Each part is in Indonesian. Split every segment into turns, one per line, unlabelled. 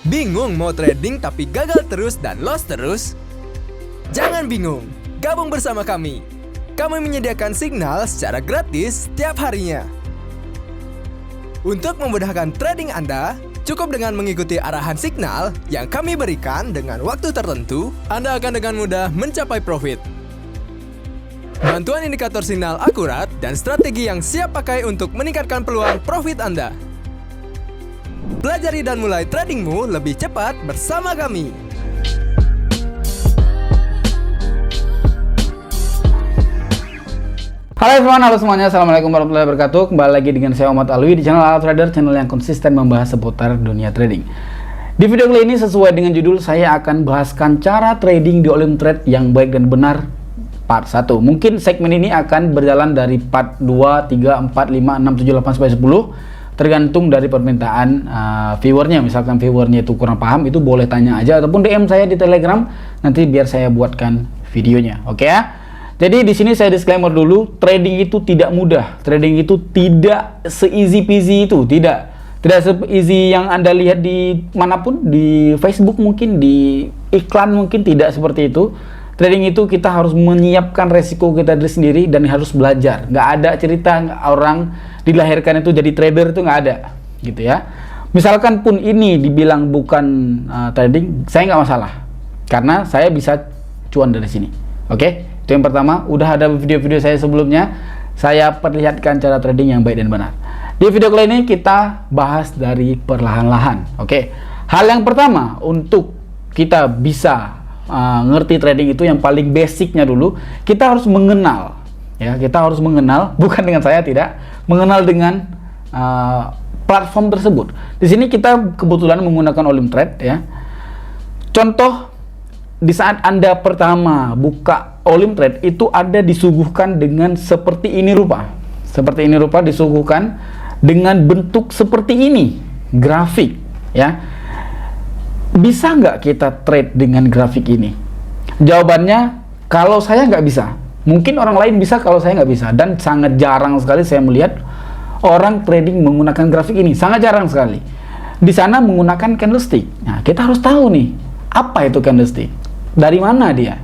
Bingung mau trading tapi gagal terus dan loss terus? Jangan bingung, gabung bersama kami. Kami menyediakan signal secara gratis setiap harinya. Untuk memudahkan trading Anda, cukup dengan mengikuti arahan signal yang kami berikan dengan waktu tertentu, Anda akan dengan mudah mencapai profit. Bantuan indikator signal akurat dan strategi yang siap pakai untuk meningkatkan peluang profit Anda. Pelajari dan mulai tradingmu lebih cepat bersama kami.
Halo everyone, halo semuanya, assalamualaikum warahmatullahi wabarakatuh. Kembali lagi dengan saya Muhammad Alwi di channel Al Trader, channel yang konsisten membahas seputar dunia trading. Di video kali ini sesuai dengan judul, saya akan bahaskan cara trading di Olim Trade yang baik dan benar part 1. Mungkin segmen ini akan berjalan dari part 2, 3, 4, 5, 6, 7, 8, sampai 10, tergantung dari permintaan viewernya. Misalkan viewernya itu kurang paham, itu boleh tanya aja ataupun DM saya di Telegram, nanti biar saya buatkan videonya. Oke ya. Jadi di sini saya disclaimer dulu, trading itu tidak mudah. Trading itu tidak se-easy peasy itu, tidak se-easy yang Anda lihat di manapun, di Facebook mungkin, di iklan mungkin, tidak seperti itu. Trading itu kita harus menyiapkan resiko kita sendiri dan harus belajar. Nggak ada cerita orang dilahirkan itu jadi trader, itu nggak ada, gitu ya. Misalkan pun ini dibilang bukan trading, saya nggak masalah, karena saya bisa cuan dari sini. Oke, itu yang pertama. Udah ada video-video saya sebelumnya, saya perlihatkan cara trading yang baik dan benar. Di video kali ini kita bahas dari perlahan-lahan. Oke, hal yang pertama untuk kita bisa ngerti trading itu, yang paling basicnya dulu, kita harus mengenal, ya, kita harus mengenal, bukan dengan saya, tidak mengenal dengan platform tersebut. Di sini kita kebetulan menggunakan Olim Trade, ya. Contoh, di saat Anda pertama buka Olim Trade itu ada disuguhkan dengan seperti ini rupa, disuguhkan dengan bentuk seperti ini, grafik, ya. Bisa nggak kita trade dengan grafik ini? Jawabannya, kalau saya nggak bisa. Mungkin orang lain bisa, kalau saya nggak bisa. Dan sangat jarang sekali saya melihat orang trading menggunakan grafik ini. Sangat jarang sekali. Di sana menggunakan candlestick. Nah, kita harus tahu nih, apa itu candlestick? Dari mana dia?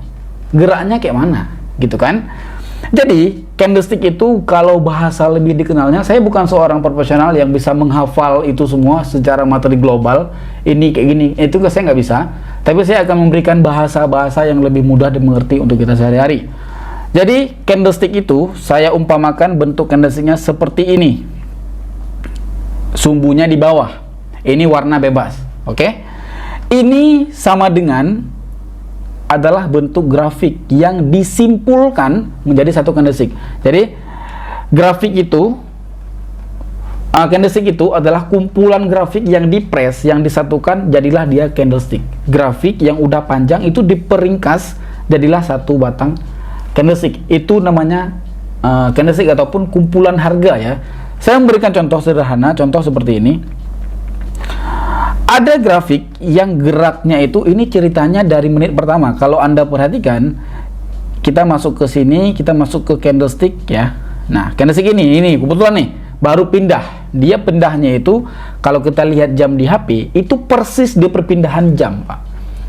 Geraknya kayak mana? Gitu kan? Jadi, candlestick itu kalau bahasa lebih dikenalnya, saya bukan seorang profesional yang bisa menghafal itu semua secara materi global. Ini kayak gini, itu saya nggak bisa. Tapi saya akan memberikan bahasa-bahasa yang lebih mudah dimengerti untuk kita sehari-hari. Jadi, candlestick itu saya umpamakan bentuk candlesticknya seperti ini. Sumbunya di bawah. Ini warna bebas. Oke? Ini sama dengan adalah bentuk grafik yang disimpulkan menjadi satu candlestick. Jadi grafik itu, candlestick itu adalah kumpulan grafik yang dipress, yang disatukan, jadilah dia candlestick. Grafik yang udah panjang itu diperingkas, jadilah satu batang candlestick. Itu namanya candlestick ataupun kumpulan harga, ya. Saya memberikan contoh sederhana, contoh seperti ini. Ada grafik yang geraknya itu, ini ceritanya dari menit pertama. Kalau Anda perhatikan, kita masuk ke sini, kita masuk ke candlestick, ya. Nah, candlestick ini kebetulan nih baru pindah. Dia pindahnya itu, kalau kita lihat jam di HP, itu persis di perpindahan jam, Pak.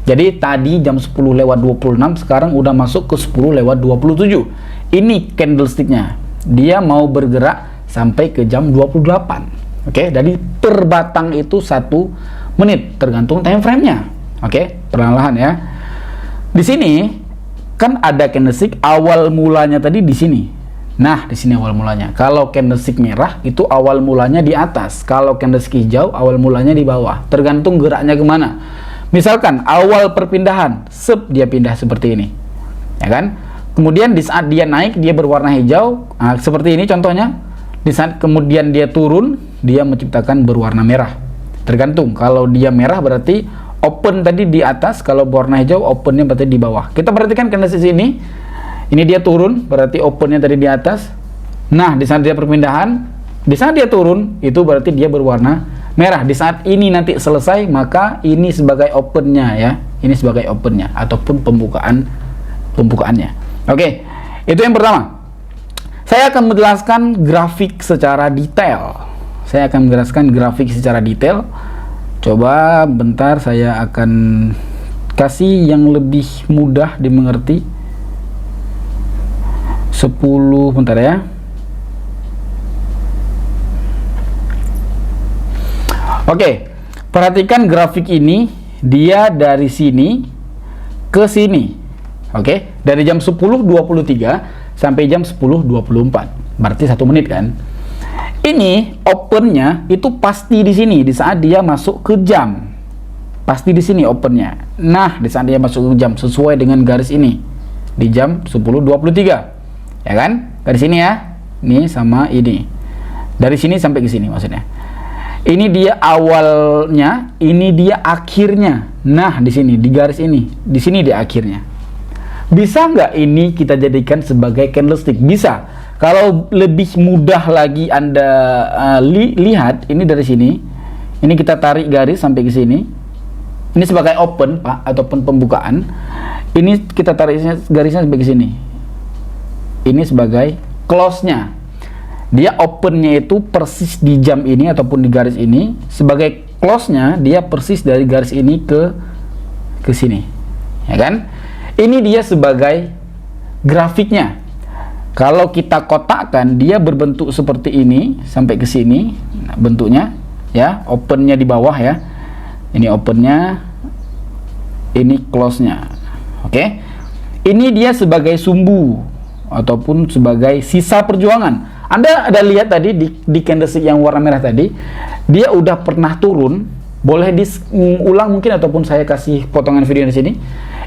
Jadi tadi jam 10:26, sekarang udah masuk ke 10:27. Ini candlesticknya. Dia mau bergerak sampai ke jam 28. Oke, jadi per batang itu 1 menit, tergantung time frame-nya. Oke, perlahan-lahan ya. Di sini kan ada candlestick awal mulanya tadi di sini. Nah, di sini awal mulanya. Kalau candlestick merah itu awal mulanya di atas. Kalau candlestick hijau awal mulanya di bawah. Tergantung geraknya kemana. Misalkan awal perpindahan, dia pindah seperti ini, ya kan? Kemudian di saat dia naik, dia berwarna hijau. Nah, seperti ini contohnya. Di saat kemudian dia turun, dia menciptakan berwarna merah. Tergantung, kalau dia merah berarti open tadi di atas, kalau berwarna hijau opennya berarti di bawah. Kita perhatikan candlestick ini dia turun, berarti opennya tadi di atas. Nah, di saat dia perpindahan, di saat dia turun, itu berarti dia berwarna merah. Di saat ini nanti selesai, maka ini sebagai opennya, ya. Ini sebagai opennya ataupun pembukaannya. Oke, itu yang pertama. Saya akan menjelaskan grafik secara detail. Coba bentar, saya akan kasih yang lebih mudah dimengerti. 10, bentar ya. Oke, perhatikan grafik ini, dia dari sini ke sini. Oke, dari jam 10.23 sampai jam 10.24. Berarti 1 menit kan? Ini opennya itu pasti di sini di saat dia masuk ke jam. Pasti di sini opennya. Nah, di saat dia masuk ke jam sesuai dengan garis ini di jam 10.23. Ya kan? Garis ini ya. Ini sama ini. Dari sini sampai ke sini maksudnya. Ini dia awalnya, ini dia akhirnya. Nah, di sini di garis ini, di sini dia akhirnya. Bisa nggak ini kita jadikan sebagai candlestick? Bisa. Kalau lebih mudah lagi Anda lihat, ini dari sini. Ini kita tarik garis sampai ke sini. Ini sebagai open, Pak, ataupun pembukaan. Ini kita tarik garisnya sampai ke sini. Ini sebagai close-nya. Dia opennya itu persis di jam ini ataupun di garis ini. Sebagai close-nya dia persis dari garis ini ke sini. Ya kan? Ini dia sebagai grafiknya. Kalau kita kotakkan, dia berbentuk seperti ini sampai ke sini. Nah, bentuknya ya, opennya di bawah ya. Ini opennya, ini close-nya. Oke. Ini dia sebagai sumbu ataupun sebagai sisa perjuangan. Anda ada lihat tadi di candlestick yang warna merah tadi, dia udah pernah turun. Boleh diulang mungkin ataupun saya kasih potongan video di sini.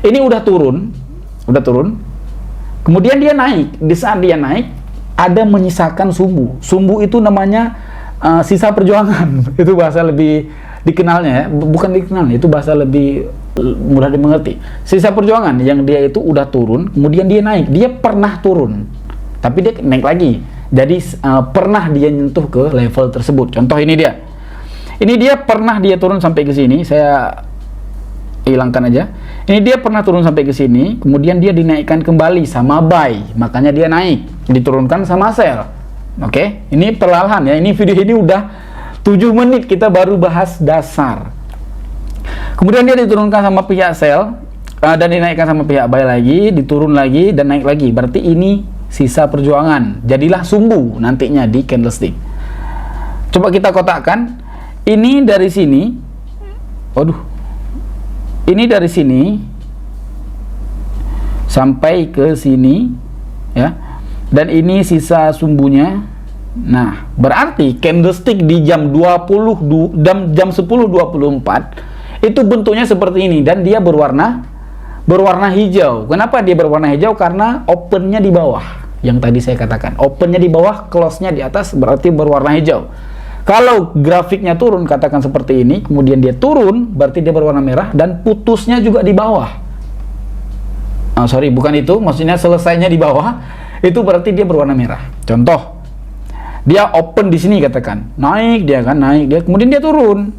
Ini udah turun. Kemudian dia naik. Di saat dia naik, ada menyisakan sumbu. Sumbu itu namanya sisa perjuangan. Itu bahasa lebih dikenalnya ya. Bukan dikenalnya, itu bahasa lebih mudah dimengerti. Sisa perjuangan yang dia itu udah turun, kemudian dia naik. Dia pernah turun, tapi dia naik lagi. Jadi pernah dia nyentuh ke level tersebut. Contoh ini dia. Ini dia pernah dia turun sampai ke sini. Saya hilangkan aja. Ini dia pernah turun sampai ke sini, kemudian dia dinaikkan kembali sama buy. Makanya dia naik. Diturunkan sama sell. Oke, ini perlahan ya. Ini video ini udah 7 menit kita baru bahas dasar. Kemudian dia diturunkan sama pihak sell dan dinaikkan sama pihak buy lagi, diturun lagi dan naik lagi. Berarti ini sisa perjuangan. Jadilah sumbu nantinya di candlestick. Coba kita kotakkan. Ini dari sini. Waduh. Ini dari sini sampai ke sini ya. Dan ini sisa sumbunya. Nah, berarti candlestick di jam 10.24 itu bentuknya seperti ini dan dia berwarna hijau. Kenapa dia berwarna hijau? Karena opennya di bawah. Yang tadi saya katakan, opennya di bawah, close-nya di atas, berarti berwarna hijau. Kalau grafiknya turun, katakan seperti ini, kemudian dia turun, berarti dia berwarna merah, dan putusnya juga di bawah. Sorry, bukan itu, maksudnya selesainya di bawah, itu berarti dia berwarna merah. Contoh, dia open di sini katakan, naik dia kan, naik dia, kemudian dia turun,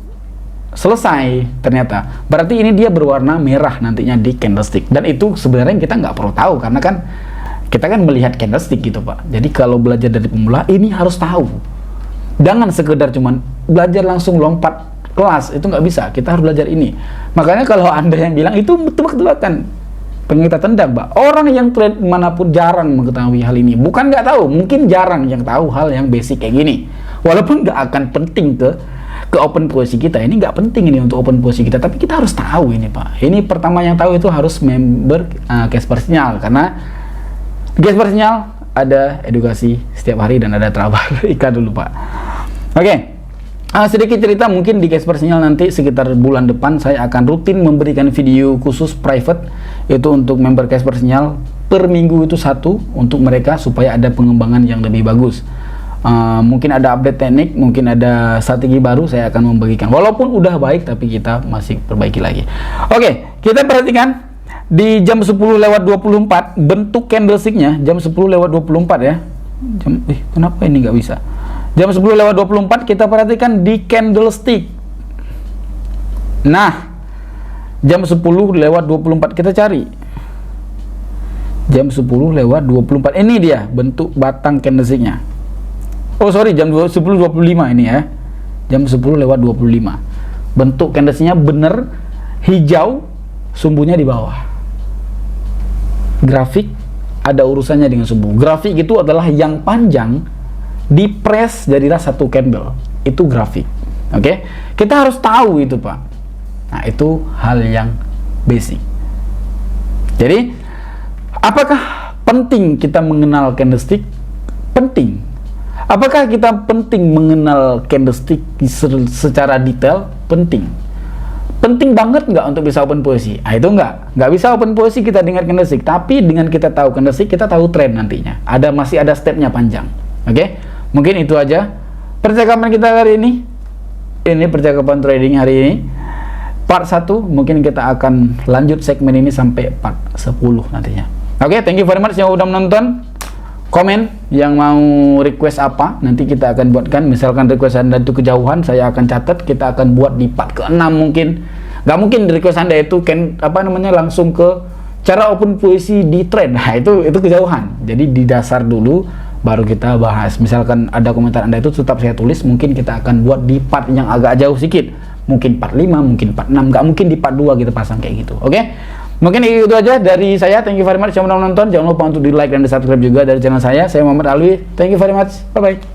selesai ternyata. Berarti ini dia berwarna merah nantinya di candlestick. Dan itu sebenarnya kita nggak perlu tahu, karena kan kita kan melihat candlestick gitu Pak. Jadi kalau belajar dari pemula, ini harus tahu. Jangan sekedar cuman belajar langsung lompat kelas, itu nggak bisa. Kita harus belajar ini. Makanya kalau Anda yang bilang itu tebak-tebakan, pengen kita tendang Pak. Orang yang trade manapun jarang mengetahui hal ini. Bukan nggak tahu, mungkin jarang yang tahu hal yang basic kayak gini. Walaupun nggak akan penting ke open posisi kita, ini nggak penting ini untuk open posisi kita, tapi kita harus tahu ini Pak. Ini pertama yang tahu itu harus member Casper Sinyal, karena Casper Sinyal ada edukasi setiap hari dan ada travel. Ikan dulu Pak. Oke. Sedikit cerita, mungkin di Casper Sinyal nanti sekitar bulan depan saya akan rutin memberikan video khusus private itu untuk member Casper Sinyal per minggu itu 1 untuk mereka supaya ada pengembangan yang lebih bagus. Mungkin ada update teknik, mungkin ada strategi baru, saya akan membagikan. Walaupun udah baik, tapi kita masih perbaiki lagi. Oke, kita perhatikan di jam 10.24 bentuk candlesticknya jam 10.24 ya. Kenapa ini nggak bisa? Jam 10.24 kita perhatikan di candlestick. Nah, jam 10.24 kita cari. Jam 10.24 ini dia bentuk batang candlesticknya. Oh sorry, jam 10.25 ini ya. Jam 10.25. bentuk candlesticknya bener hijau, sumbunya di bawah. Grafik ada urusannya dengan sumbu. Grafik itu adalah yang panjang di press jadilah satu candle, itu grafik. Oke, kita harus tahu itu, Pak. Nah, itu hal yang basic. Jadi, apakah penting kita mengenal candlestick? Penting. Apakah kita penting mengenal candlestick secara detail? Penting. Penting banget nggak untuk bisa open posisi? Nah, itu nggak bisa open posisi kita dengar candlestick. Tapi dengan kita tahu candlestick, kita tahu trend nantinya. Masih ada stepnya panjang. Oke, mungkin itu aja percakapan kita hari ini. Ini percakapan trading hari ini. Part 1, mungkin kita akan lanjut segmen ini sampai part 10 nantinya. Oke, thank you very much yang udah menonton. Komen yang mau request apa, nanti kita akan buatkan. Misalkan request Anda itu kejauhan, saya akan catat, kita akan buat di part ke-6 mungkin. Nggak mungkin request Anda itu langsung ke cara open posisi di trend. Nah, itu kejauhan. Jadi di dasar dulu baru kita bahas. Misalkan ada komentar Anda itu tetap saya tulis, mungkin kita akan buat di part yang agak jauh sedikit. Mungkin part 5, mungkin part 6, nggak mungkin di part 2 kita pasang kayak gitu. Oke? Mungkin itu aja dari saya. Thank you very much yang udah menonton. Jangan lupa untuk di like dan di subscribe juga dari channel saya. Saya Muhammad Alwi. Thank you very much. Bye bye.